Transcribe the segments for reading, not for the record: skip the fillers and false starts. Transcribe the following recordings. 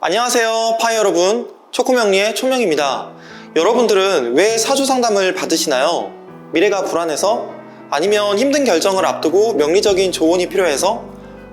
안녕하세요 파이 여러분, 초코명리의 초명입니다. 여러분들은 왜 사주 상담을 받으시나요? 미래가 불안해서? 아니면 힘든 결정을 앞두고 명리적인 조언이 필요해서?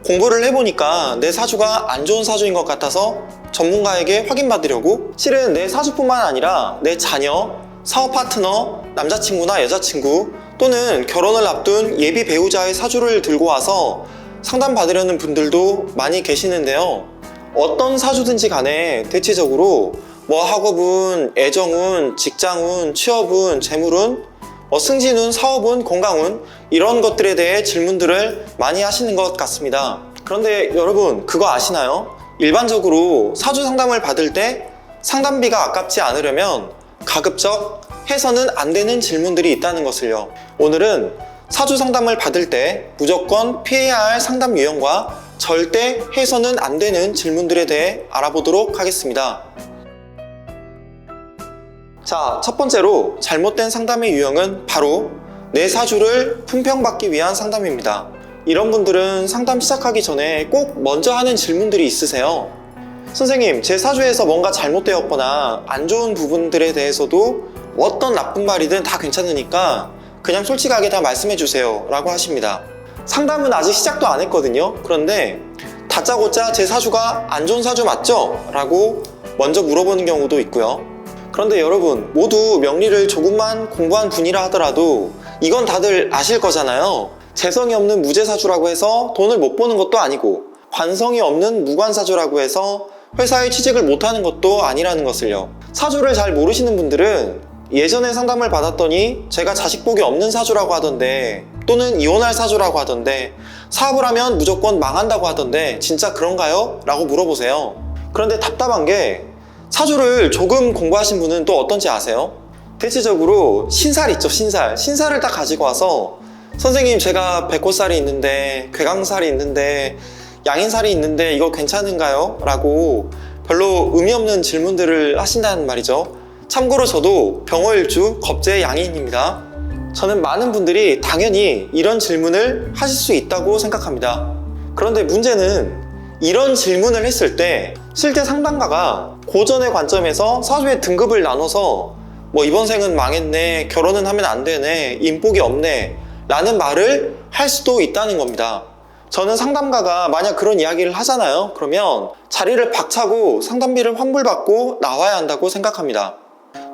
공부를 해보니까 내 사주가 안 좋은 사주인 것 같아서 전문가에게 확인받으려고? 실은 내 사주뿐만 아니라 내 자녀, 사업 파트너, 남자친구나 여자친구 또는 결혼을 앞둔 예비 배우자의 사주를 들고 와서 상담받으려는 분들도 많이 계시는데요. 어떤 사주든지 간에 대체적으로 학업운, 애정운, 직장운, 취업운, 재물운, 승진운, 사업운, 건강운 이런 것들에 대해 질문들을 많이 하시는 것 같습니다. 그런데 여러분 그거 아시나요? 일반적으로 사주 상담을 받을 때 상담비가 아깝지 않으려면 가급적 해서는 안 되는 질문들이 있다는 것을요. 오늘은 사주 상담을 받을 때 무조건 피해야 할 상담 유형과 절대 해서는 안 되는 질문들에 대해 알아보도록 하겠습니다. 자, 첫 번째로 잘못된 상담의 유형은 바로 내 사주를 품평받기 위한 상담입니다. 이런 분들은 상담 시작하기 전에 꼭 먼저 하는 질문들이 있으세요. 선생님, 제 사주에서 뭔가 잘못되었거나 안 좋은 부분들에 대해서도 어떤 나쁜 말이든 다 괜찮으니까 그냥 솔직하게 다 말씀해 주세요 라고 하십니다. 상담은 아직 시작도 안 했거든요. 그런데 다짜고짜 제 사주가 안 좋은 사주 맞죠? 라고 먼저 물어보는 경우도 있고요. 그런데 여러분 모두 명리를 조금만 공부한 분이라 하더라도 이건 다들 아실 거잖아요. 재성이 없는 무재사주라고 해서 돈을 못 버는 것도 아니고 관성이 없는 무관사주라고 해서 회사에 취직을 못하는 것도 아니라는 것을요. 사주를 잘 모르시는 분들은 예전에 상담을 받았더니 제가 자식복이 없는 사주라고 하던데 또는 이혼할 사주라고 하던데 사업을 하면 무조건 망한다고 하던데 진짜 그런가요? 라고 물어보세요. 그런데 답답한 게 사주를 조금 공부하신 분은 또 어떤지 아세요? 대체적으로 신살 있죠, 신살을 딱 가지고 와서 선생님 제가 백호살이 있는데 괴강살이 있는데 양인살이 있는데 이거 괜찮은가요? 라고 별로 의미 없는 질문들을 하신다는 말이죠. 참고로 저도 병호일주 겁재 양인입니다. 저는 많은 분들이 당연히 이런 질문을 하실 수 있다고 생각합니다. 그런데 문제는 이런 질문을 했을 때 실제 상담가가 고전의 관점에서 사주의 등급을 나눠서 이번 생은 망했네, 결혼은 하면 안 되네, 인복이 없네 라는 말을 할 수도 있다는 겁니다. 저는 상담가가 만약 그런 이야기를 하잖아요. 그러면 자리를 박차고 상담비를 환불받고 나와야 한다고 생각합니다.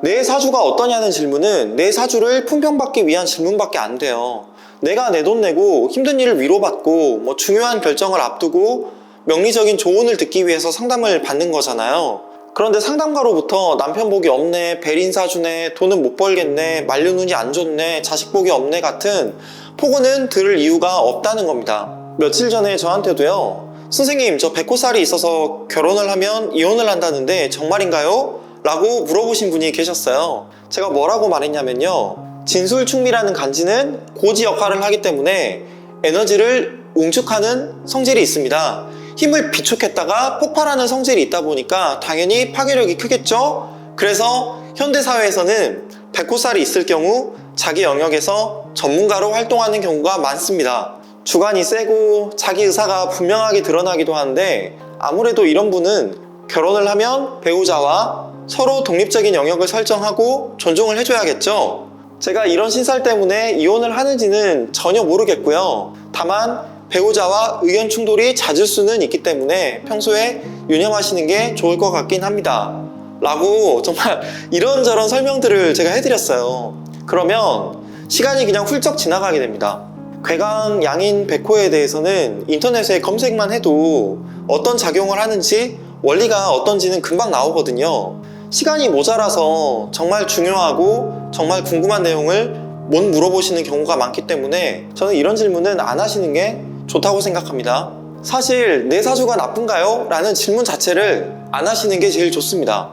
내 사주가 어떠냐는 질문은 내 사주를 품평받기 위한 질문밖에 안 돼요. 내가 내 돈 내고 힘든 일을 위로받고 중요한 결정을 앞두고 명리적인 조언을 듣기 위해서 상담을 받는 거잖아요. 그런데 상담가로부터 남편 복이 없네, 배린사주네, 돈은 못 벌겠네, 만료운이 안 좋네, 자식 복이 없네 같은 포고는 들을 이유가 없다는 겁니다. 며칠 전에 저한테도요, 선생님 저 백호살이 있어서 결혼을 하면 이혼을 한다는데 정말인가요? 라고 물어보신 분이 계셨어요. 제가 뭐라고 말했냐면요, 진술충미라는 간지는 고지 역할을 하기 때문에 에너지를 웅축하는 성질이 있습니다. 힘을 비축했다가 폭발하는 성질이 있다 보니까 당연히 파괴력이 크겠죠. 그래서 현대사회에서는 백호살이 있을 경우 자기 영역에서 전문가로 활동하는 경우가 많습니다. 주관이 세고 자기 의사가 분명하게 드러나기도 하는데 아무래도 이런 분은 결혼을 하면 배우자와 서로 독립적인 영역을 설정하고 존중을 해줘야겠죠. 제가 이런 신살 때문에 이혼을 하는지는 전혀 모르겠고요. 다만 배우자와 의견 충돌이 잦을 수는 있기 때문에 평소에 유념하시는 게 좋을 것 같긴 합니다 라고 정말 이런저런 설명들을 제가 해드렸어요. 그러면 시간이 그냥 훌쩍 지나가게 됩니다. 괴강, 양인, 백호에 대해서는 인터넷에 검색만 해도 어떤 작용을 하는지 원리가 어떤지는 금방 나오거든요. 시간이 모자라서 정말 중요하고 정말 궁금한 내용을 못 물어보시는 경우가 많기 때문에 저는 이런 질문은 안 하시는 게 좋다고 생각합니다. 사실 내 사주가 나쁜가요? 라는 질문 자체를 안 하시는 게 제일 좋습니다.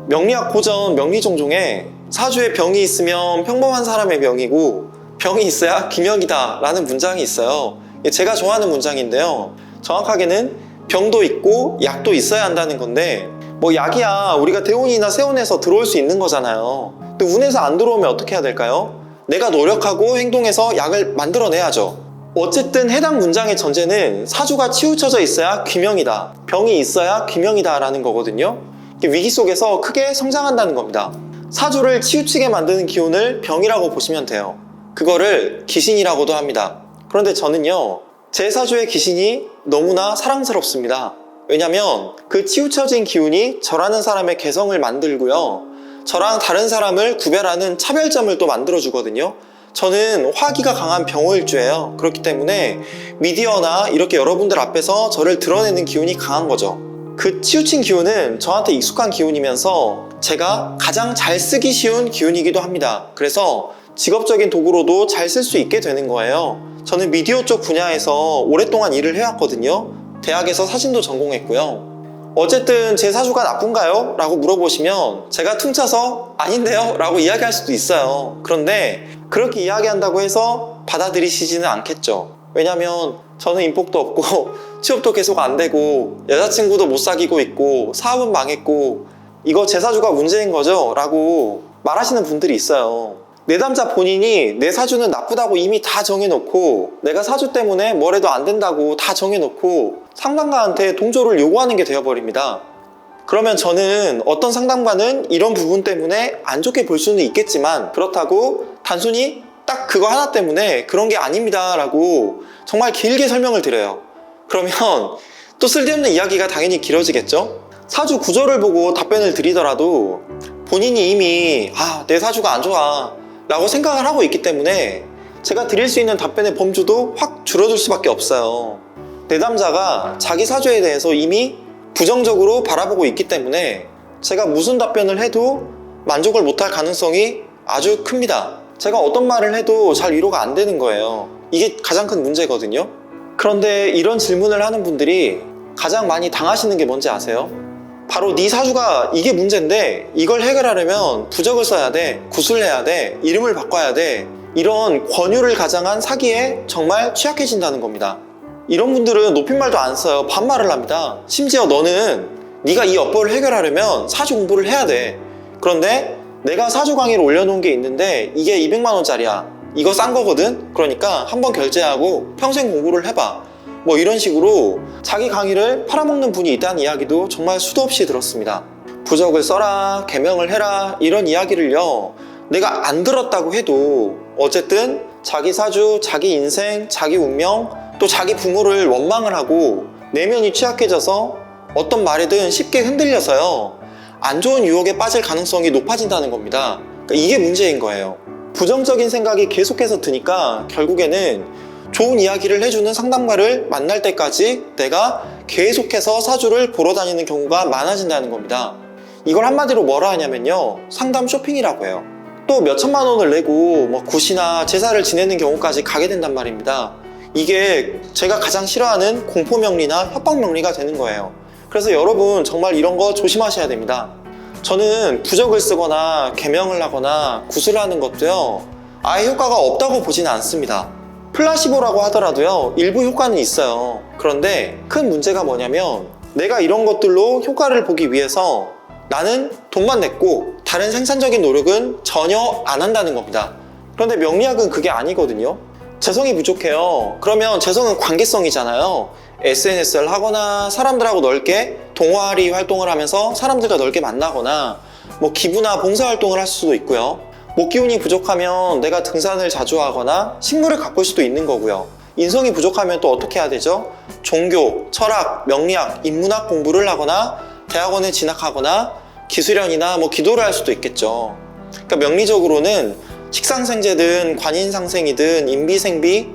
명리학 고전 명리종종에 사주에 병이 있으면 평범한 사람의 병이고 병이 있어야 기명이다 라는 문장이 있어요. 제가 좋아하는 문장인데요, 정확하게는 병도 있고 약도 있어야 한다는 건데 약이야 우리가 대운이나 세운에서 들어올 수 있는 거잖아요. 근데 운에서 안 들어오면 어떻게 해야 될까요? 내가 노력하고 행동해서 약을 만들어내야죠. 어쨌든 해당 문장의 전제는 사주가 치우쳐져 있어야 귀명이다, 병이 있어야 귀명이다 라는 거거든요. 위기 속에서 크게 성장한다는 겁니다. 사주를 치우치게 만드는 기운을 병이라고 보시면 돼요. 그거를 귀신이라고도 합니다. 그런데 저는요, 제 사주의 귀신이 너무나 사랑스럽습니다. 왜냐면 그 치우쳐진 기운이 저라는 사람의 개성을 만들고요, 저랑 다른 사람을 구별하는 차별점을 또 만들어주거든요. 저는 화기가 강한 병호일주예요. 그렇기 때문에 미디어나 이렇게 여러분들 앞에서 저를 드러내는 기운이 강한 거죠. 그 치우친 기운은 저한테 익숙한 기운이면서 제가 가장 잘 쓰기 쉬운 기운이기도 합니다. 그래서 직업적인 도구로도 잘 쓸 수 있게 되는 거예요. 저는 미디어 쪽 분야에서 오랫동안 일을 해왔거든요. 대학에서 사진도 전공했고요. 어쨌든 제 사주가 나쁜가요? 라고 물어보시면 제가 퉁쳐서 아닌데요? 라고 이야기할 수도 있어요. 그런데 그렇게 이야기한다고 해서 받아들이시지는 않겠죠. 왜냐면 저는 인복도 없고 취업도 계속 안 되고 여자친구도 못 사귀고 있고 사업은 망했고 이거 제 사주가 문제인 거죠? 라고 말하시는 분들이 있어요. 내담자 본인이 내 사주는 나쁘다고 이미 다 정해놓고 내가 사주 때문에 뭘 해도 안 된다고 다 정해놓고 상담가한테 동조를 요구하는 게 되어버립니다. 그러면 저는 어떤 상담가는 이런 부분 때문에 안 좋게 볼 수는 있겠지만 그렇다고 단순히 딱 그거 하나 때문에 그런 게 아닙니다 라고 정말 길게 설명을 드려요. 그러면 또 쓸데없는 이야기가 당연히 길어지겠죠? 사주 구조를 보고 답변을 드리더라도 본인이 이미 내 사주가 안 좋아 라고 생각을 하고 있기 때문에 제가 드릴 수 있는 답변의 범주도 확 줄어들 수밖에 없어요. 내담자가 자기 사주에 대해서 이미 부정적으로 바라보고 있기 때문에 제가 무슨 답변을 해도 만족을 못할 가능성이 아주 큽니다. 제가 어떤 말을 해도 잘 위로가 안 되는 거예요. 이게 가장 큰 문제거든요. 그런데 이런 질문을 하는 분들이 가장 많이 당하시는 게 뭔지 아세요? 바로 네 사주가 이게 문제인데 이걸 해결하려면 부적을 써야 돼, 구슬해야 돼, 이름을 바꿔야 돼, 이런 권유를 가장한 사기에 정말 취약해진다는 겁니다. 이런 분들은 높임말도 안 써요. 반말을 합니다. 심지어 너는 네가 이 업보를 해결하려면 사주 공부를 해야 돼. 그런데 내가 사주 강의를 올려놓은 게 있는데 이게 200만 원짜리야. 이거 싼 거거든? 그러니까 한번 결제하고 평생 공부를 해봐. 뭐 이런 식으로 자기 강의를 팔아먹는 분이 있다는 이야기도 정말 수도 없이 들었습니다. 부적을 써라, 계명을 해라 이런 이야기를요, 내가 안 들었다고 해도 어쨌든 자기 사주, 자기 인생, 자기 운명, 또 자기 부모를 원망을 하고 내면이 취약해져서 어떤 말이든 쉽게 흔들려서요, 안 좋은 유혹에 빠질 가능성이 높아진다는 겁니다. 그러니까 이게 문제인 거예요. 부정적인 생각이 계속해서 드니까 결국에는 좋은 이야기를 해주는 상담가를 만날 때까지 내가 계속해서 사주를 보러 다니는 경우가 많아진다는 겁니다. 이걸 한마디로 뭐라 하냐면요, 상담 쇼핑이라고 해요. 또 몇천만 원을 내고 뭐 굿이나 제사를 지내는 경우까지 가게 된단 말입니다. 이게 제가 가장 싫어하는 공포명리나 협박명리가 되는 거예요. 그래서 여러분 정말 이런 거 조심하셔야 됩니다. 저는 부적을 쓰거나 계명을 하거나 굿을 하는 것도요, 아예 효과가 없다고 보지는 않습니다. 플라시보라고 하더라도요, 일부 효과는 있어요. 그런데 큰 문제가 뭐냐면 내가 이런 것들로 효과를 보기 위해서 나는 돈만 냈고 다른 생산적인 노력은 전혀 안 한다는 겁니다. 그런데 명리학은 그게 아니거든요. 재성이 부족해요. 그러면 재성은 관계성이잖아요. SNS를 하거나 사람들하고 넓게 동아리 활동을 하면서 사람들과 넓게 만나거나 뭐 기부나 봉사활동을 할 수도 있고요. 목기운이 부족하면 내가 등산을 자주 하거나 식물을 가꿀 수도 있는 거고요. 인성이 부족하면 또 어떻게 해야 되죠? 종교, 철학, 명리학, 인문학 공부를 하거나 대학원에 진학하거나 기수련이나 뭐 기도를 할 수도 있겠죠. 그러니까 명리적으로는 식상생재든 관인상생이든 인비생비,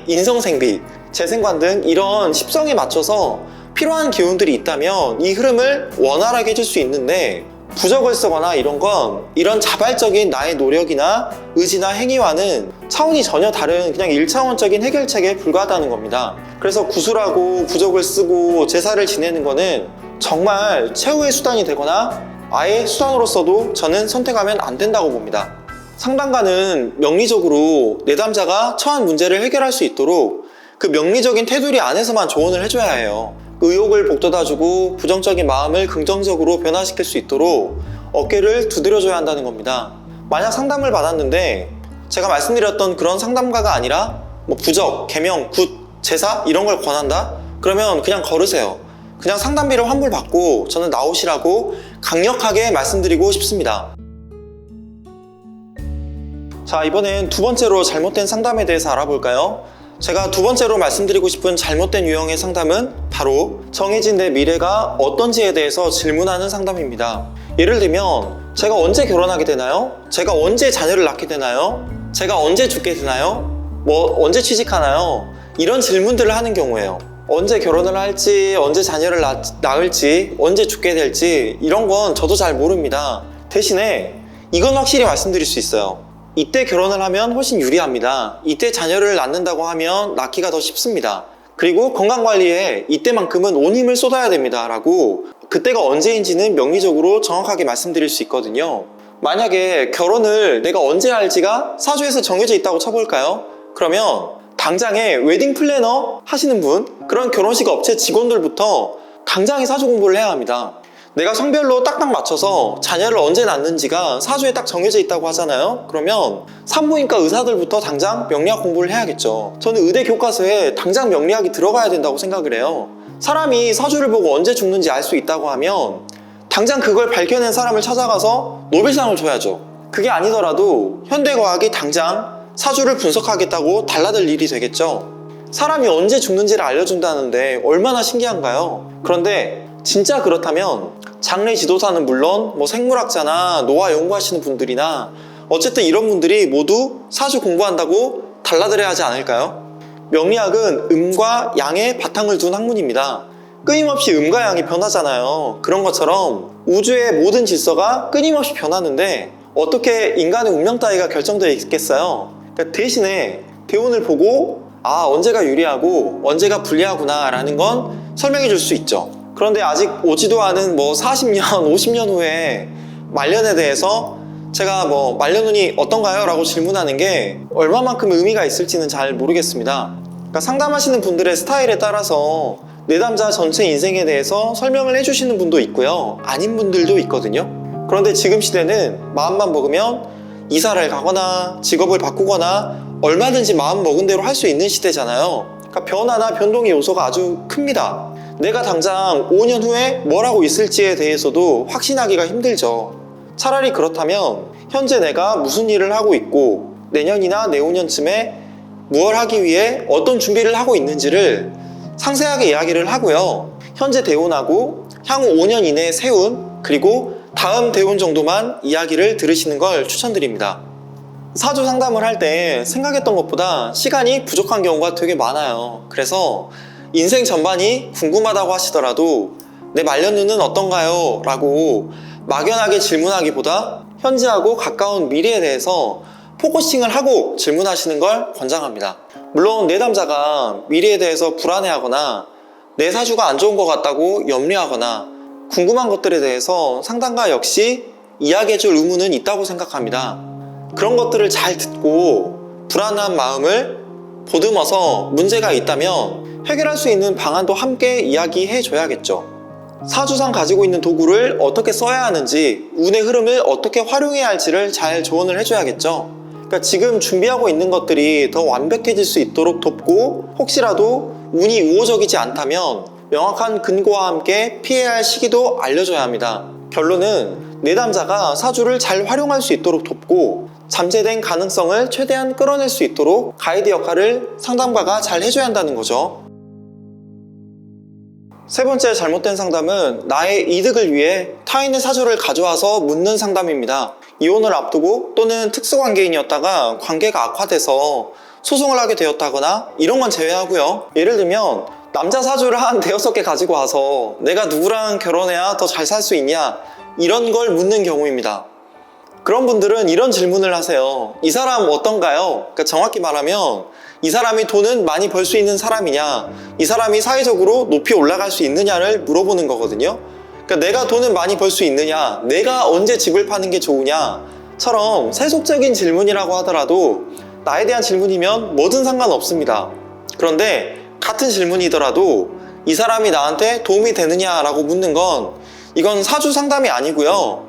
인성생비, 재생관 등 이런 십성에 맞춰서 필요한 기운들이 있다면 이 흐름을 원활하게 해줄 수 있는데, 부적을 쓰거나 이런 건 이런 자발적인 나의 노력이나 의지나 행위와는 차원이 전혀 다른 그냥 1차원적인 해결책에 불과하다는 겁니다. 그래서 구슬하고 부적을 쓰고 제사를 지내는 거는 정말 최후의 수단이 되거나 아예 수단으로서도 저는 선택하면 안 된다고 봅니다. 상담가는 명리적으로 내담자가 처한 문제를 해결할 수 있도록 그 명리적인 테두리 안에서만 조언을 해줘야 해요. 의욕을 북돋아주고 부정적인 마음을 긍정적으로 변화시킬 수 있도록 어깨를 두드려줘야 한다는 겁니다. 만약 상담을 받았는데 제가 말씀드렸던 그런 상담가가 아니라 뭐 부적, 계명, 굿, 제사 이런 걸 권한다? 그러면 그냥 걸으세요. 그냥 상담비를 환불받고 저는 나오시라고 강력하게 말씀드리고 싶습니다. 자, 이번엔 두 번째로 잘못된 상담에 대해서 알아볼까요? 제가 두 번째로 말씀드리고 싶은 잘못된 유형의 상담은 바로 정해진 내 미래가 어떤지에 대해서 질문하는 상담입니다. 예를 들면 제가 언제 결혼하게 되나요? 제가 언제 자녀를 낳게 되나요? 제가 언제 죽게 되나요? 언제 취직하나요? 이런 질문들을 하는 경우에요. 언제 결혼을 할지, 언제 자녀를 낳을지, 언제 죽게 될지 이런 건 저도 잘 모릅니다. 대신에 이건 확실히 말씀드릴 수 있어요. 이때 결혼을 하면 훨씬 유리합니다. 이때 자녀를 낳는다고 하면 낳기가 더 쉽습니다. 그리고 건강관리에 이때만큼은 온 힘을 쏟아야 됩니다 라고 그때가 언제인지는 명리적으로 정확하게 말씀드릴 수 있거든요. 만약에 결혼을 내가 언제 할지가 사주에서 정해져 있다고 쳐볼까요? 그러면 당장에 웨딩 플래너 하시는 분, 그런 결혼식 업체 직원들부터 당장에 사주 공부를 해야 합니다. 내가 성별로 딱딱 맞춰서 자녀를 언제 낳는지가 사주에 딱 정해져 있다고 하잖아요. 그러면 산부인과 의사들부터 당장 명리학 공부를 해야겠죠. 저는 의대 교과서에 당장 명리학이 들어가야 된다고 생각을 해요. 사람이 사주를 보고 언제 죽는지 알 수 있다고 하면 당장 그걸 밝혀낸 사람을 찾아가서 노벨상을 줘야죠. 그게 아니더라도 현대과학이 당장 사주를 분석하겠다고 달라들 일이 되겠죠. 사람이 언제 죽는지를 알려준다는데 얼마나 신기한가요? 그런데 진짜 그렇다면 장래 지도사는 물론 생물학자나 노화 연구하시는 분들이나 어쨌든 이런 분들이 모두 사주 공부한다고 달라들어야 하지 않을까요? 명리학은 음과 양의 바탕을 둔 학문입니다. 끊임없이 음과 양이 변하잖아요. 그런 것처럼 우주의 모든 질서가 끊임없이 변하는데 어떻게 인간의 운명 따위가 결정되어 있겠어요? 그러니까 대신에 대운을 보고 언제가 유리하고 언제가 불리하구나 라는 건 설명해 줄 수 있죠. 그런데 아직 오지도 않은 40년, 50년 후에 말년에 대해서 제가 말년운이 어떤가요? 라고 질문하는 게 얼마만큼 의미가 있을지는 잘 모르겠습니다. 그러니까 상담하시는 분들의 스타일에 따라서 내담자 전체 인생에 대해서 설명을 해주시는 분도 있고요. 아닌 분들도 있거든요. 그런데 지금 시대는 마음만 먹으면 이사를 가거나 직업을 바꾸거나 얼마든지 마음 먹은 대로 할 수 있는 시대잖아요. 그러니까 변화나 변동의 요소가 아주 큽니다. 내가 당장 5년 후에 뭘 하고 있을지에 대해서도 확신하기가 힘들죠. 차라리 그렇다면 현재 내가 무슨 일을 하고 있고 내년이나 내후년쯤에 무엇을 하기 위해 어떤 준비를 하고 있는지를 상세하게 이야기를 하고요. 현재 대운하고 향후 5년 이내 세운 그리고 다음 대운 정도만 이야기를 들으시는 걸 추천드립니다. 사주 상담을 할 때 생각했던 것보다 시간이 부족한 경우가 되게 많아요. 그래서 인생 전반이 궁금하다고 하시더라도 내 말년운은 어떤가요? 라고 막연하게 질문하기보다 현재하고 가까운 미래에 대해서 포커싱을 하고 질문하시는 걸 권장합니다. 물론 내담자가 미래에 대해서 불안해하거나 내 사주가 안 좋은 것 같다고 염려하거나 궁금한 것들에 대해서 상담가 역시 이야기해줄 의무는 있다고 생각합니다. 그런 것들을 잘 듣고 불안한 마음을 보듬어서 문제가 있다면 해결할 수 있는 방안도 함께 이야기해 줘야겠죠. 사주상 가지고 있는 도구를 어떻게 써야 하는지, 운의 흐름을 어떻게 활용해야 할지를 잘 조언을 해줘야겠죠. 그러니까 지금 준비하고 있는 것들이 더 완벽해질 수 있도록 돕고, 혹시라도 운이 우호적이지 않다면 명확한 근거와 함께 피해야 할 시기도 알려줘야 합니다. 결론은 내담자가 사주를 잘 활용할 수 있도록 돕고 잠재된 가능성을 최대한 끌어낼 수 있도록 가이드 역할을 상담가가 잘 해줘야 한다는 거죠. 세 번째 잘못된 상담은 나의 이득을 위해 타인의 사주를 가져와서 묻는 상담입니다. 이혼을 앞두고 또는 특수관계인이었다가 관계가 악화돼서 소송을 하게 되었다거나 이런 건 제외하고요. 예를 들면 남자 사주를 한 5개 가지고 와서 내가 누구랑 결혼해야 더 잘 살 수 있냐 이런 걸 묻는 경우입니다. 그런 분들은 이런 질문을 하세요. 이 사람 어떤가요? 그러니까 정확히 말하면 이 사람이 돈은 많이 벌 수 있는 사람이냐, 이 사람이 사회적으로 높이 올라갈 수 있느냐를 물어보는 거거든요. 그러니까 내가 돈은 많이 벌 수 있느냐, 내가 언제 집을 파는 게 좋으냐처럼 세속적인 질문이라고 하더라도 나에 대한 질문이면 뭐든 상관없습니다. 그런데 같은 질문이더라도 이 사람이 나한테 도움이 되느냐라고 묻는 건 이건 사주 상담이 아니고요.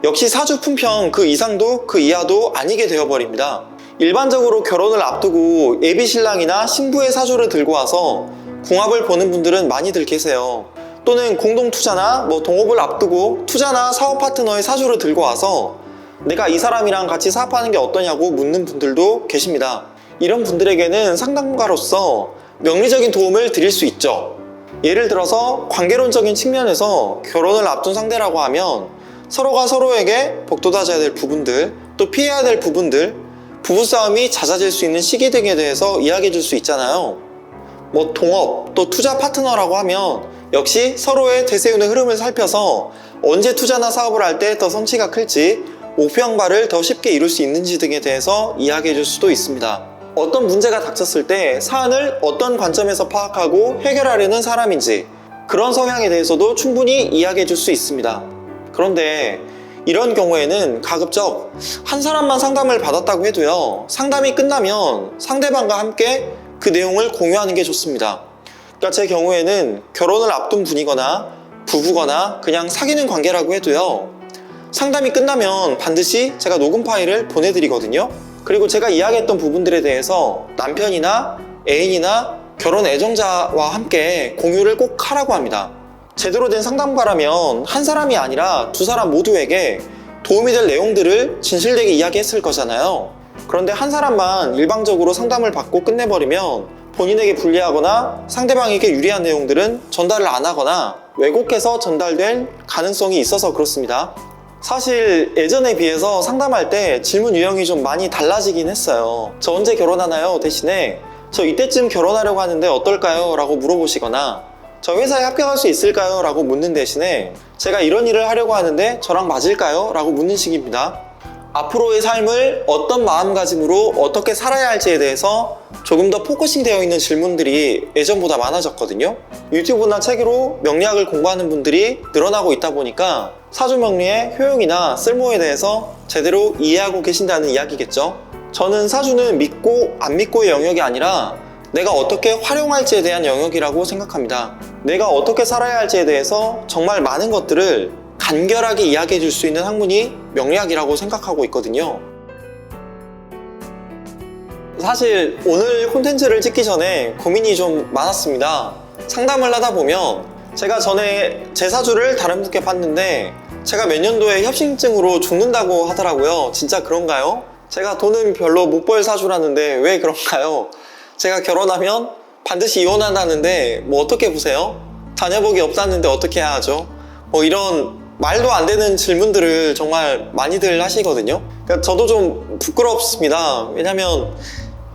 역시 사주 품평 그 이상도 그 이하도 아니게 되어버립니다. 일반적으로 결혼을 앞두고 예비 신랑이나 신부의 사주를 들고 와서 궁합을 보는 분들은 많이들 계세요. 또는 공동 투자나 동업을 앞두고 투자나 사업 파트너의 사주를 들고 와서 내가 이 사람이랑 같이 사업하는 게 어떠냐고 묻는 분들도 계십니다. 이런 분들에게는 상담가로서 명리적인 도움을 드릴 수 있죠. 예를 들어서 관계론적인 측면에서 결혼을 앞둔 상대라고 하면 서로가 서로에게 복돋아져야 될 부분들, 또 피해야 될 부분들, 부부싸움이 잦아질 수 있는 시기 등에 대해서 이야기해 줄 수 있잖아요. 동업, 또 투자 파트너라고 하면 역시 서로의 대세운의 흐름을 살펴서 언제 투자나 사업을 할 때 더 성취가 클지, 목표 양발을 더 쉽게 이룰 수 있는지 등에 대해서 이야기해 줄 수도 있습니다. 어떤 문제가 닥쳤을 때 사안을 어떤 관점에서 파악하고 해결하려는 사람인지, 그런 성향에 대해서도 충분히 이야기해 줄 수 있습니다. 그런데 이런 경우에는 가급적 한 사람만 상담을 받았다고 해도요, 상담이 끝나면 상대방과 함께 그 내용을 공유하는 게 좋습니다. 그러니까 제 경우에는 결혼을 앞둔 분이거나 부부거나 그냥 사귀는 관계라고 해도요, 상담이 끝나면 반드시 제가 녹음 파일을 보내드리거든요. 그리고 제가 이야기했던 부분들에 대해서 남편이나 애인이나 결혼 애정자와 함께 공유를 꼭 하라고 합니다. 제대로 된 상담가라면 한 사람이 아니라 두 사람 모두에게 도움이 될 내용들을 진실되게 이야기했을 거잖아요. 그런데 한 사람만 일방적으로 상담을 받고 끝내버리면 본인에게 불리하거나 상대방에게 유리한 내용들은 전달을 안 하거나 왜곡해서 전달될 가능성이 있어서 그렇습니다. 사실 예전에 비해서 상담할 때 질문 유형이 좀 많이 달라지긴 했어요. 저 언제 결혼하나요? 대신에 저 이때쯤 결혼하려고 하는데 어떨까요? 라고 물어보시거나 저 회사에 합격할 수 있을까요? 라고 묻는 대신에 제가 이런 일을 하려고 하는데 저랑 맞을까요? 라고 묻는 식입니다. 앞으로의 삶을 어떤 마음가짐으로 어떻게 살아야 할지에 대해서 조금 더 포커싱 되어 있는 질문들이 예전보다 많아졌거든요. 유튜브나 책으로 명리학을 공부하는 분들이 늘어나고 있다 보니까 사주명리의 효용이나 쓸모에 대해서 제대로 이해하고 계신다는 이야기겠죠. 저는 사주는 믿고 안 믿고의 영역이 아니라 내가 어떻게 활용할지에 대한 영역이라고 생각합니다. 내가 어떻게 살아야 할지에 대해서 정말 많은 것들을 간결하게 이야기해 줄 수 있는 학문이 명리학이라고 생각하고 있거든요. 사실 오늘 콘텐츠를 찍기 전에 고민이 좀 많았습니다. 상담을 하다 보면 제가 전에 제 사주를 다른 분께 봤는데 제가 몇 년도에 협심증으로 죽는다고 하더라고요. 진짜 그런가요? 제가 돈은 별로 못 벌 사주라는데 왜 그런가요? 제가 결혼하면 반드시 이혼한다는데 어떻게 보세요? 자녀복이 없다는데 어떻게 해야 하죠? 이런 말도 안 되는 질문들을 정말 많이들 하시거든요. 그러니까 저도 좀 부끄럽습니다. 왜냐면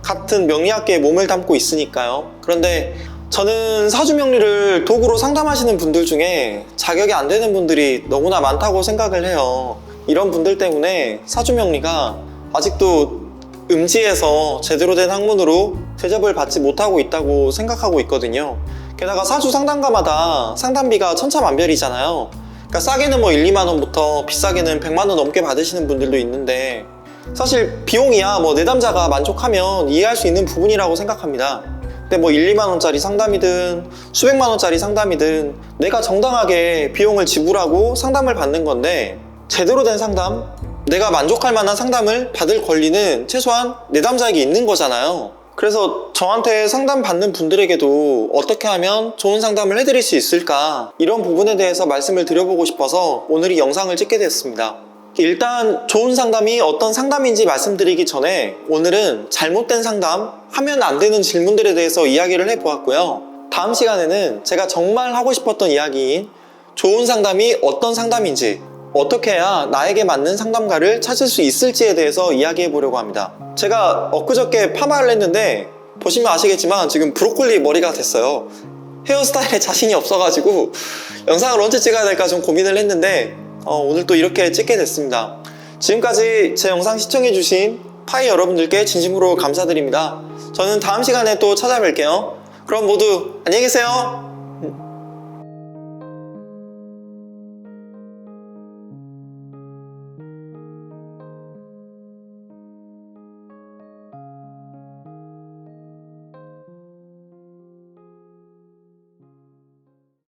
같은 명리학계에 몸을 담고 있으니까요. 그런데 저는 사주명리를 도구로 상담하시는 분들 중에 자격이 안 되는 분들이 너무나 많다고 생각을 해요. 이런 분들 때문에 사주명리가 아직도 음지에서 제대로 된 학문으로 대접을 받지 못하고 있다고 생각하고 있거든요. 게다가 사주 상담가마다 상담비가 천차만별이잖아요. 그러니까 싸게는 1, 2만 원부터 비싸게는 100만 원 넘게 받으시는 분들도 있는데 사실 비용이야 내담자가 만족하면 이해할 수 있는 부분이라고 생각합니다. 근데 1, 2만 원짜리 상담이든 수백만 원짜리 상담이든 내가 정당하게 비용을 지불하고 상담을 받는 건데 제대로 된 상담, 내가 만족할 만한 상담을 받을 권리는 최소한 내담자에게 있는 거잖아요. 그래서 저한테 상담 받는 분들에게도 어떻게 하면 좋은 상담을 해드릴 수 있을까, 이런 부분에 대해서 말씀을 드려보고 싶어서 오늘 이 영상을 찍게 됐습니다. 일단 좋은 상담이 어떤 상담인지 말씀드리기 전에 오늘은 잘못된 상담, 하면 안 되는 질문들에 대해서 이야기를 해보았고요. 다음 시간에는 제가 정말 하고 싶었던 이야기인 좋은 상담이 어떤 상담인지, 어떻게 해야 나에게 맞는 상담가를 찾을 수 있을지에 대해서 이야기해 보려고 합니다. 제가 엊그저께 파마를 했는데 보시면 아시겠지만 지금 브로콜리 머리가 됐어요. 헤어스타일에 자신이 없어가지고 영상을 언제 찍어야 될까 좀 고민을 했는데 오늘 또 이렇게 찍게 됐습니다. 지금까지 제 영상 시청해주신 파이 여러분들께 진심으로 감사드립니다. 저는 다음 시간에 또 찾아뵐게요. 그럼 모두 안녕히 계세요.